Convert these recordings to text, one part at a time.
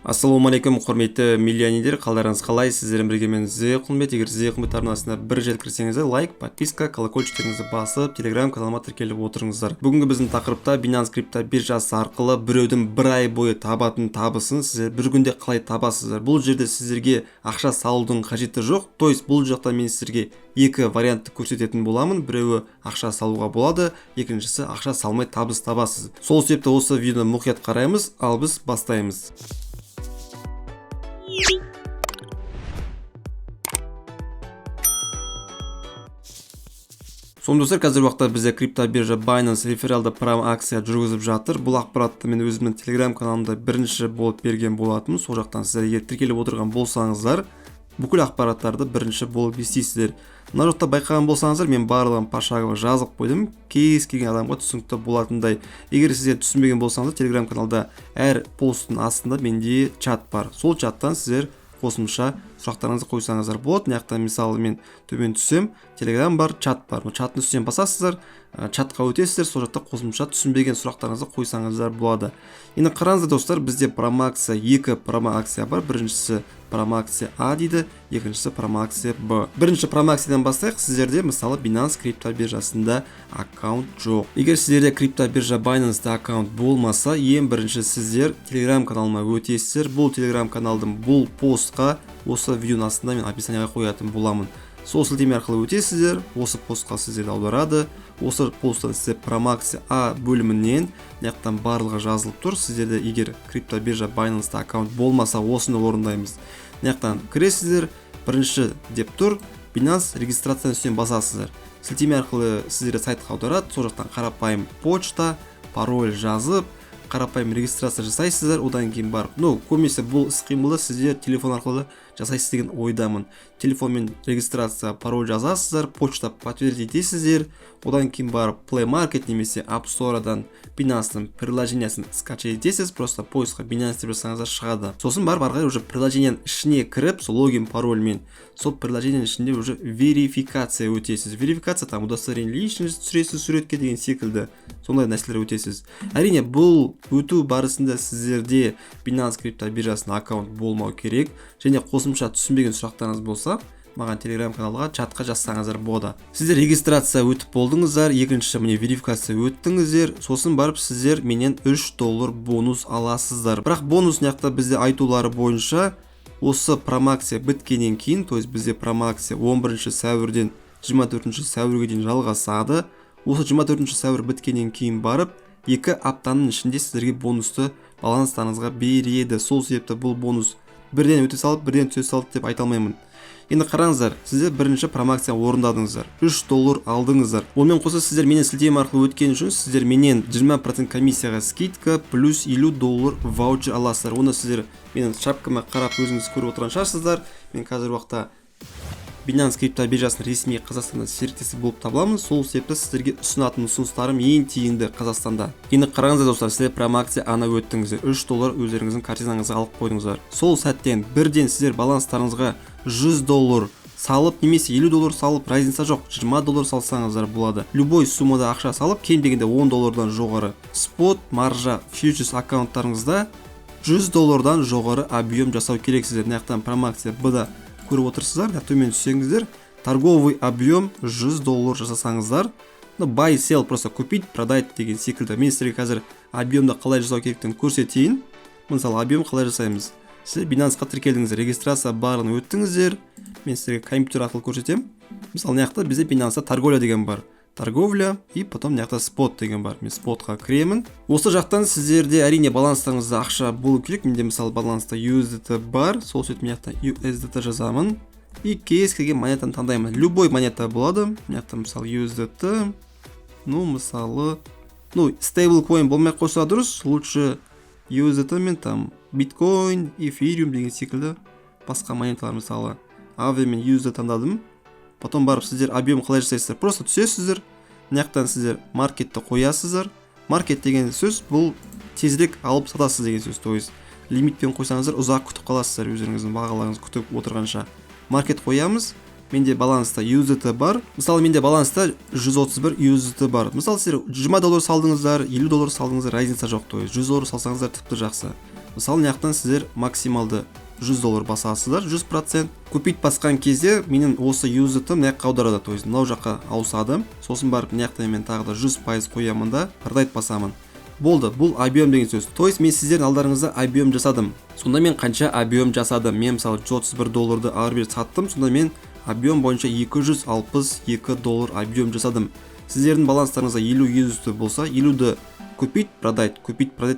Ассалаумағалейкум, құрметті миллионерлер, қалдарыңыз қалай? Сіздермен бірге мен Зейқұмбет. Егер Зейқұмбет арнасына бір жел кірсеңіздер, лайк, подписка, колокольчиктеріңізді басып, телеграм каналыма тіркеліп отырыңыздар. Бүгінгі біздің тақырыпта Binance крипто биржасы арқылы біреудің бір ай бойы табатын табысын сіздер бір күнде қалай табасыздар. Бұл жерде сіздерге ақша салудың қажеті жоқ. То есть бұл жақта мен сіздерге екі вариантты көрсететін боламын. Біреуі ақша салуға болады, екіншісі ақша салмай табыс табасыз. Сол себепті осы видеоны мұқият қараймыз, ал біз бастаймыз. Сонымен достар, қазір уақытта бізде крипто биржа Binance рефералды промо-акция жүргізіп жатыр. Бұл ақпаратты мен өзімнің телеграм каналымда бірінші болып берген болатынмын. Сол жақтан сіздер егер тіркеліп отырған болсаңыздар, бүкіл ақпараттарды бірінші болып естисіздер. Мына жақта байқаған болсаңыздар, мен барлығын пошагово жазып қойдым. Кез келген адамға түсінікті болатындай. Егер сіздер түсінбеген болсаңыздар, телеграм каналда әр посттың астында менде чат бар. Сол чаттан сіздер қосымша сұрақтарыңызды қойсаңыздар болады. Мына мысалы мен төмен түссем, телеграм бар, чат бар. Чаттың үстінен басасыздар, чатқа өтесіздер, сол жақта қосымша түсінбеген сұрақтарыңызды қойсаңыздар болады. Енді қараңыздар достар, бізде промо-акция, екі промо-акция бар. Біріншісі промо-акция А дейді, екіншісі промо-акция Б. Бірінші промо-акциядан бастайық. Сіздерде мысалы Binance крипто биржасында аккаунт жоқ. Егер сіздерде крипто биржа Binance'да аккаунт болмаса, ең бірінші сіздер телеграм каналыма өтесіздер. Бұл телеграм каналдың бұл постқа осы видеоның астында мен описанияға қоятын боламын. Сол сілтеме арқылы өтесіздер, осы постқа сіздерді аударады. Осы посттан сіздер промо-акция А бөлімінен яқтан барлығы жазылып тұр. Сіздерде егер крипто биржа Binance'да аккаунт болмаса, осыны орындаймыз. Яқтан кіресіздер, бірінші деп тұр, Binance регистрацияны үстінен басасыздар. Сілтеме арқылы сіздерді сайтқа аударады. Сол жақтан қарапайым почта, пароль жазып, қарапайым регистрация жасайсыздар. Одан кейін барып, көбінесе бұл іс-қимылды сіздер телефон арқылы жасайсыз деген ойдамын. Телефонмен регистрация, пароль жазасыздар, почта подтвердить етесіздер. Одан кейін барып Play Market немесе App Store'дан Binance'ның приложениясын скачать етесіз. Просто поисқа Binance деп жазсаңыздар шығады. Сосын барып арқылы уже приложенияның ішіне кіріп, сол логин парольмен, сол приложенияның ішінде уже верификация өтесіз. Верификация там удостоверение личности түсіресіз, суретке деген секілді. Сондай нәрселер өтесіз. Әрине бұл өту барысында сіздерде Binance крипто биржасында аккаунт болмау керек. Және қосымша түсінбеген сұрақтарыңыз болса, маған телеграм каналға чатқа жазсаңыздар болады. Сіздер регистрация өтіп болдыңыздар, екінші міне верификация өттіңіздер, сосын барып сіздер менен $3 бонус аласыздар. Бірақ бонус яқта бізде айтулары бойынша осы промо-акция біткеннен кейін, то есть бізде промо-акция 11 сәуірден 24 сәуірге дейін жалғасады. Осы 24 сәуір біткеннен кейін барып, 2 аптаның ішінде сіздерге бонусты баланстарыңызға береді. Сол себепті бұл бонус бірден өте салып, бірден түсе салып деп айта алмаймын. Енді қараңыздар, сіздер бірінші промо-акцияны орындадыңыздар, $3 алдыңыздар. Онымен қоса сіздер менен сілтеме арқылы өткен үшін сіздер менен 20% комиссияға скидка плюс $50 ваучер аласыздар. Оны сіздер менің шапкама қарап өзіңіз көріп отырған шығарсыздар. Мен қазір уақытта Binance крипто биржасының ресми Қазақстанда серіктесі болып табыламын. Сол себепті сіздерге ұсынатын ұсыныстарым ең тиімді Қазақстанда. Енді қараңыздар достар, сіздер промо-акция ана өттіңіздер, $3 өздеріңіздің картинаңызға алып қойдыңыздар. Сол сәттен бірден сіздер баланстарыңызға $100 салып немесе $50 салып, разница жоқ, $20 салсаңыздар болады. Любой суммада ақша салып, кем дегенде $10 жоғары спот, маржа, фьючерс аккаунттарыңызда $100 жоғары объем жасау керексіздер. Наяқтан промо-акция Б-да көріп отырсыздар, төмен түссеңіздер, торговый объем $100 жасасаңыздар, buy sell просто купить, продать деген секілді. Мен сіздерге қазір объемды қалай жасау керектігін көрсетейін. Мысалы, объем қалай жасаймыз? Сіз Binance-қа тіркелдіңіздер, регистрация барын өттіңіздер. Мен сіздерге компьютер арқылы көрсетем. Мысалы, мына бізде Binance-да торговля деген бар. Торговля и потом мына спот деген бар. Мен спотқа кіремін. Осы жақтан сіздерде әрине баланстарыңызда ақша болу керек. Менде мысалы баланста USDT бар. Сол сөйтіп мына USDT жазамын. И кез келген монетаны таңдаймын. Любой монета болады. Мына мысалы USDT. Мысалы, stablecoin болмай қойса дұрыс. Лучше USDT мен там биткоин, эфириум деген секілді басқа монеталар, мысалы AVE мен USD таңдадым. Потом барып сіздер объем қалай жасайсыздар? Просто түсесіздер. Мынаяқтан сіздер маркетті қоясыздар. Маркет деген сөз бұл тезірек алып сатасыз деген сөз. То есть лимитпен қойсаңыздар ұзақ күтіп қаласыздар, өздеріңіздің бағаларыңыз күтіп отырғанша. Маркет қоямыз. Менде баланста USDT бар. Мысалы менде баланста 131 USDT бар. Мысалы сіздер $20 салдыңыздар, $50 салдыңыздар, разница жоқ. То есть $100 салсаңыздар тіпті жақсы. Мысалы мына жақтан сіздер максималды $100 басасыздар, 100%. Купить басқан кезде менің осы юзетім мына жаққа аударады, то есть мынау жаққа ауысады. Сосын барып мына жақта мен тағы да 100% қоямын да продать басамын. Болды, бұл объем деген сөз. То есть мен сіздердің алдарыңызда объем жасадым. Сонда мен қанша объем жасадым? Мен мысалы $131 ары бері саттым, сонда мен объем бойынша $262 объем жасадым. Сіздердің баланстарыңызда 50 үсті болса, 50-ді купить, продать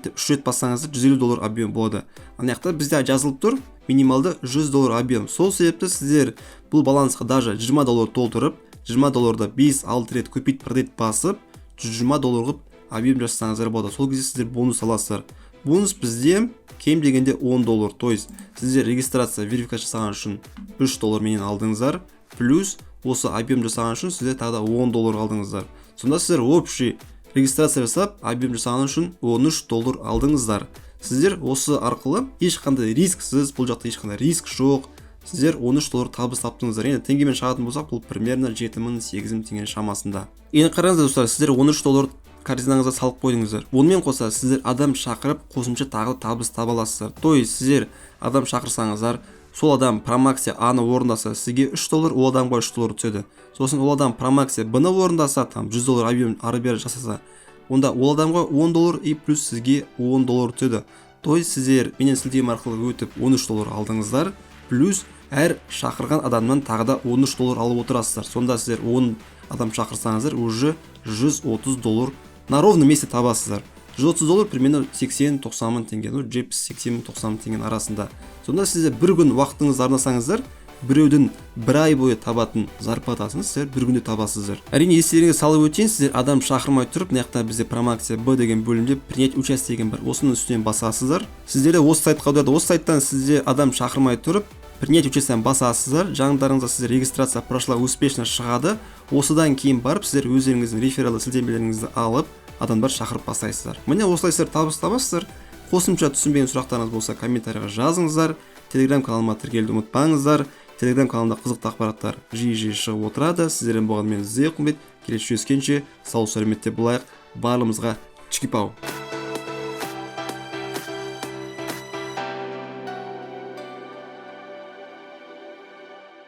деп 3 рет бассаңыздар $150 объем болады. Ана жақта бізде жазылып тұр минималды $100 объем. Сол себепті сіздер бұл балансқа даже $20 толтырып, $20-да 5-6 рет купить, продать басып, $120 объем жасасаңыздар болады. Сол кезде сіздер бонус аласыздар. Бонус бізде кем дегенде $10. То есть сіздер регистрация, верификация жасаған үшін $3 менен алдыңыздар, плюс осы объем жасаған үшін сіздер тағы да $10 алдыңыздар. Сонда сіздер общий регистрация жасап, объем жасаған үшін $13 алдыңыздар. Сіздер осы арқылы ешқандай рисксіз, бұл жақта ешқандай риск жоқ. Сіздер $13 табыс таптыңыздар. Енді теңгемен шығатын болсақ, бұл примерно 7.000-8.000 теңге шамасында. Енді қараңыздар достар, сіздер $13 корзинаңызға салып қойдыңыздар. Онымен қоса сіздер адам шақырып қосымша тағы табыс таба аласыздар. То есть сіздер адам шақырсаңыздар, сол адам промаксия А-ны орындаса, сізге $3, ол адамға $3 түседі. Сосын ол адам промаксия Б-ны орындаса, там $100 объем ары бері жасаса, онда ол адамға $10 и плюс сізге $10 түседі. То есть сіздер менен сілтеме арқылы өтіп $13 алдыңыздар, плюс әр шақырған адамнан тағы да $13 алып отырасыздар. Сонда сіздер 10 адам шақырсаңыздар, уже $130 на ровном месте табасыздар. $130 примерно 80-90 мың теңге, 70-80-90 мың теңгенің арасында. Сонда сіздер бір күн уақытыңызды арнасаңыздар, біреудің бір ай бойы табатын зарплатасын сіздер бір күнде табасыздар. Әрине естеріңізге салып өтейін, сіздер адам шақырмай тұрып, мына жақта бізде промаксия Б деген бөлімде принять участие деген бар. Осының үстінен басасыздар. Сіздерде осы сайтқа аударады. Осы сайттан сіздер адам шақырмай тұрып, принять участиені басасыздар. Жаңдарыңызда сіздер регистрация прошла успешно шығады. Осыдан кейін барып сіздер өздеріңіздің рефералды сілтемелеріңізді алып, адамдар шақырып бастайсыздар. Міне осылай сіздер табыс табасыздар. Қосымша түсінбеген сұрақтарыңыз болса комментарийға жазыңыздар. Телеграм каналыма тіркелуді ұмытпаңыздар. Телеграм каналында қызықты ақпараттар жиі шығып отырады. Сіздерден болған мен Зеқымбет. Келесі жүздескенше сау сәлеметте болайық. Барлығымызға чики-пау.